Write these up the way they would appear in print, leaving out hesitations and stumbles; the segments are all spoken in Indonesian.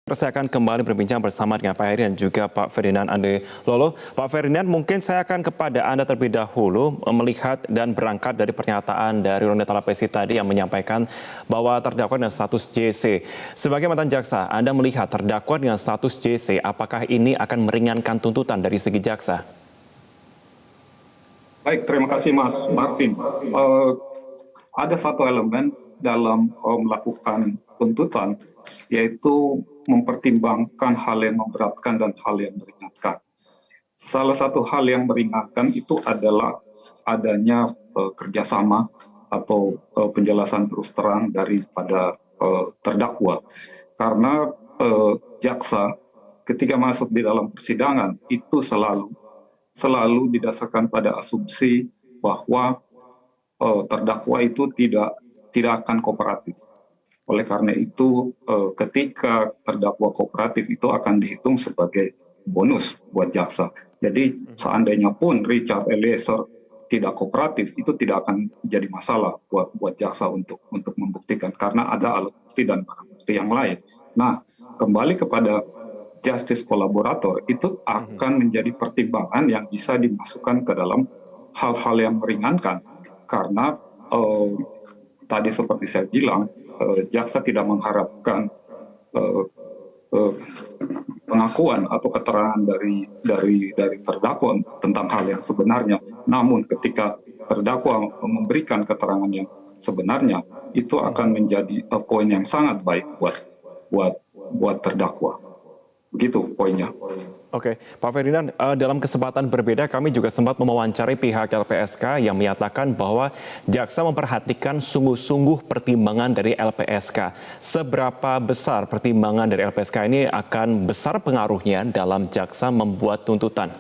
Saya akan kembali berbincang bersama dengan Pak Heri dan juga Pak Ferdinand Ande Lolo. Pak Ferdinand, mungkin saya akan kepada Anda terlebih dahulu melihat dan berangkat dari pernyataan dari Ronda Talapesi tadi yang menyampaikan bahwa terdakwa dengan status JC. Sebagai mantan jaksa, Anda melihat terdakwa dengan status JC, apakah ini akan meringankan tuntutan dari segi jaksa? Baik, terima kasih Mas Martin. Ada satu elemen dalam melakukan tuntutan, yaitu mempertimbangkan hal yang memberatkan dan hal yang meringankan. Salah satu hal yang meringankan itu adalah adanya kerjasama atau penjelasan terus terang daripada terdakwa. Karena jaksa ketika masuk di dalam persidangan itu selalu didasarkan pada asumsi bahwa terdakwa itu tidak akan kooperatif. Oleh karena itu, ketika terdakwa kooperatif itu akan dihitung sebagai bonus buat jaksa. Jadi seandainya pun Richard Eliezer tidak kooperatif, itu tidak akan jadi masalah buat jaksa untuk membuktikan karena ada alat bukti dan barang bukti yang lain. Nah, kembali kepada justice kolaborator itu akan menjadi pertimbangan yang bisa dimasukkan ke dalam hal-hal yang meringankan karena tadi seperti saya bilang, jaksa tidak mengharapkan pengakuan atau keterangan dari terdakwa tentang hal yang sebenarnya. Namun ketika terdakwa memberikan keterangan yang sebenarnya, itu akan menjadi poin yang sangat baik buat terdakwa. Begitu poinnya. Oke, Pak Ferdinand, dalam kesempatan berbeda kami juga sempat mewawancari pihak LPSK yang menyatakan bahwa jaksa memperhatikan sungguh-sungguh pertimbangan dari LPSK. Seberapa besar pertimbangan dari LPSK ini akan besar pengaruhnya dalam jaksa membuat tuntutan?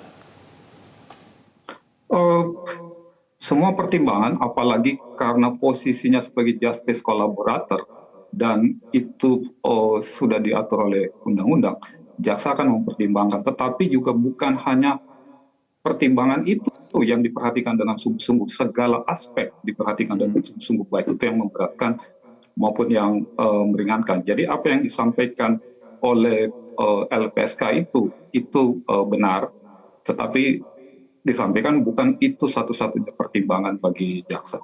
Semua pertimbangan, apalagi karena posisinya sebagai justice kolaborator dan itu sudah diatur oleh undang-undang, jaksa akan mempertimbangkan, tetapi juga bukan hanya pertimbangan itu yang diperhatikan dengan sungguh-sungguh, segala aspek diperhatikan dengan sungguh-sungguh, baik itu yang memberatkan maupun yang meringankan. Jadi apa yang disampaikan oleh LPSK itu benar, tetapi disampaikan bukan itu satu-satunya pertimbangan bagi jaksa.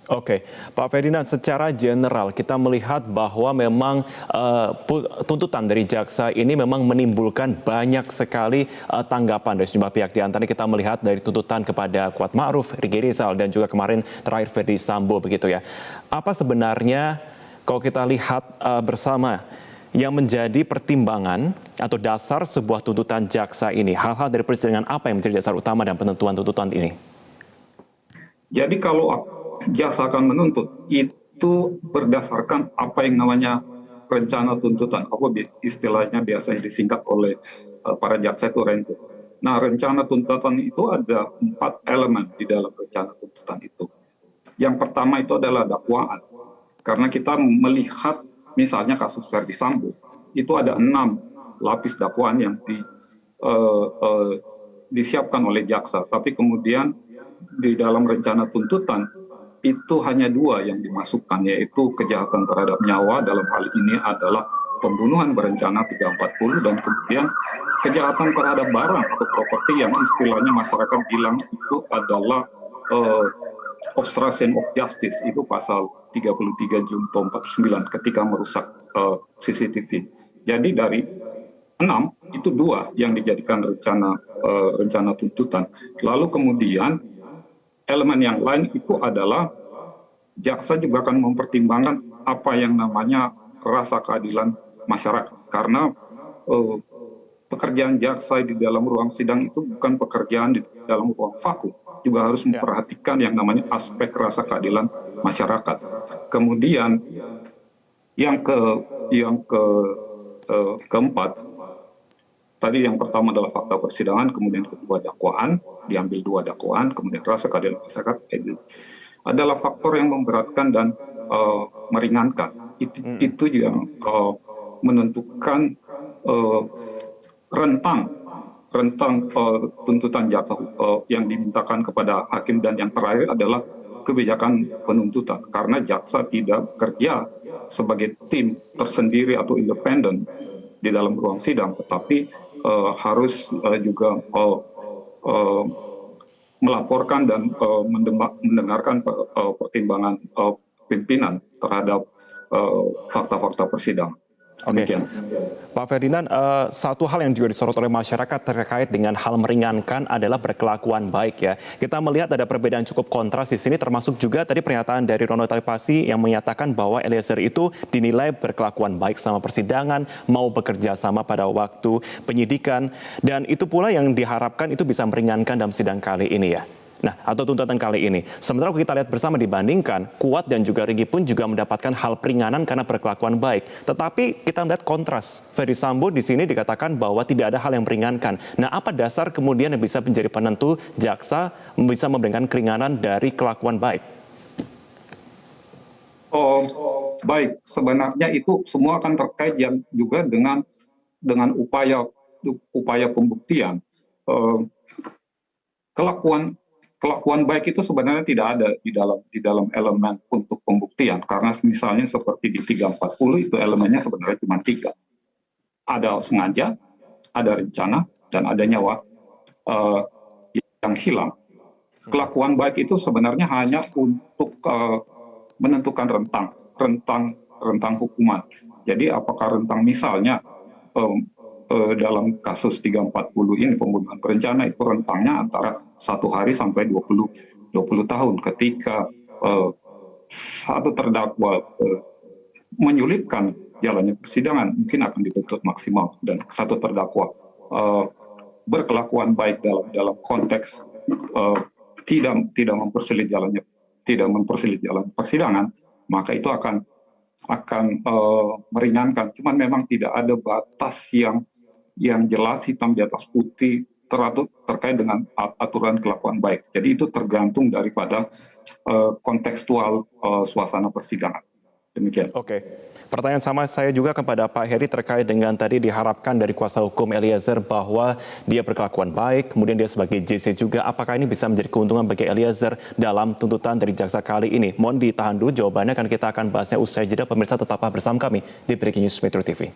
Oke, Pak Ferdinand, secara general kita melihat bahwa memang tuntutan dari jaksa ini memang menimbulkan banyak sekali tanggapan dari sejumlah pihak. Di antaranya kita melihat dari tuntutan kepada Kuat Ma'ruf, Ricky Rizal, dan juga kemarin terakhir Verdi Sambo begitu ya. Apa sebenarnya kalau kita lihat bersama yang menjadi pertimbangan atau dasar sebuah tuntutan jaksa ini? Hal-hal dari persidangan apa yang menjadi dasar utama dan penentuan tuntutan ini? Jadi kalau jaksa akan menuntut itu berdasarkan apa yang namanya rencana tuntutan, apa istilahnya biasanya disingkat oleh para jaksa itu RENTU. Nah, rencana tuntutan itu ada 4 elemen di dalam rencana tuntutan itu. Yang pertama itu adalah dakwaan, karena kita melihat misalnya kasus Verdi Sambo itu ada 6 lapis dakwaan yang disiapkan oleh jaksa, tapi kemudian di dalam rencana tuntutan itu hanya 2 yang dimasukkan, yaitu kejahatan terhadap nyawa, dalam hal ini adalah pembunuhan berencana 340, dan kemudian kejahatan terhadap barang atau properti yang istilahnya masyarakat bilang itu adalah obstruction of justice, itu pasal 33 Junto 49 ketika merusak CCTV. Jadi dari 6 itu 2 yang dijadikan rencana tuntutan. Lalu kemudian elemen yang lain itu adalah jaksa juga akan mempertimbangkan apa yang namanya rasa keadilan masyarakat. Karena pekerjaan jaksa di dalam ruang sidang itu bukan pekerjaan di dalam ruang vakum. Juga harus memperhatikan yang namanya aspek rasa keadilan masyarakat. Kemudian yang keempat, tadi yang pertama adalah fakta persidangan, kemudian kedua dakwaan, diambil 2 dakwaan, kemudian rasa keadilan masyarakat, adalah faktor yang memberatkan dan meringankan. Itu yang menentukan rentang tuntutan jaksa yang dimintakan kepada hakim, dan yang terakhir adalah kebijakan penuntutan, karena jaksa tidak bekerja sebagai tim tersendiri atau independen di dalam ruang sidang, tetapi harus juga melaporkan dan mendengarkan pertimbangan pimpinan terhadap fakta-fakta persidangan. Oke, Pak Ferdinand, satu hal yang juga disorot oleh masyarakat terkait dengan hal meringankan adalah berkelakuan baik ya. Kita melihat ada perbedaan cukup kontras di sini, termasuk juga tadi pernyataan dari Ronald Talipasi yang menyatakan bahwa Eliezer itu dinilai berkelakuan baik sama persidangan, mau bekerja sama pada waktu penyidikan, dan itu pula yang diharapkan itu bisa meringankan dalam sidang kali ini ya. Nah, atau tuntutan kali ini. Sementara kita lihat bersama dibandingkan, Kuat dan juga Rigi pun juga mendapatkan hal peringanan karena berkelakuan baik. Tetapi kita melihat kontras. Ferdy Sambo di sini dikatakan bahwa tidak ada hal yang meringankan. Nah, apa dasar kemudian yang bisa menjadi penentu jaksa bisa memberikan keringanan dari kelakuan baik? Baik, sebenarnya itu semua akan terkait yang juga dengan upaya pembuktian. Kelakuan baik itu sebenarnya tidak ada di dalam elemen untuk pembuktian, karena misalnya seperti di 340 itu elemennya sebenarnya cuma 3. Ada sengaja, ada rencana, dan ada nyawa yang hilang. Kelakuan baik itu sebenarnya hanya untuk menentukan rentang hukuman. Jadi apakah rentang misalnya dalam kasus 340 ini pembunuhan berencana itu rentangnya antara 1 hari sampai 20 tahun. Ketika satu terdakwa menyulitkan jalannya persidangan, mungkin akan dituntut maksimal, dan satu terdakwa berkelakuan baik dalam konteks tidak mempersulit jalan persidangan, maka itu akan meringankan. Cuman memang tidak ada batas yang jelas hitam di atas putih terkait dengan aturan kelakuan baik. Jadi itu tergantung daripada kontekstual suasana persidangan. Demikian. Oke. Pertanyaan sama saya juga kepada Pak Heri terkait dengan tadi diharapkan dari kuasa hukum Eliezer bahwa dia berkelakuan baik, kemudian dia sebagai JC juga. Apakah ini bisa menjadi keuntungan bagi Eliezer dalam tuntutan dari jaksa kali ini? Mohon ditahan dulu jawabannya, karena kita akan bahasnya usai jeda. Pemirsa tetaplah bersama kami di Breaking News Metro TV.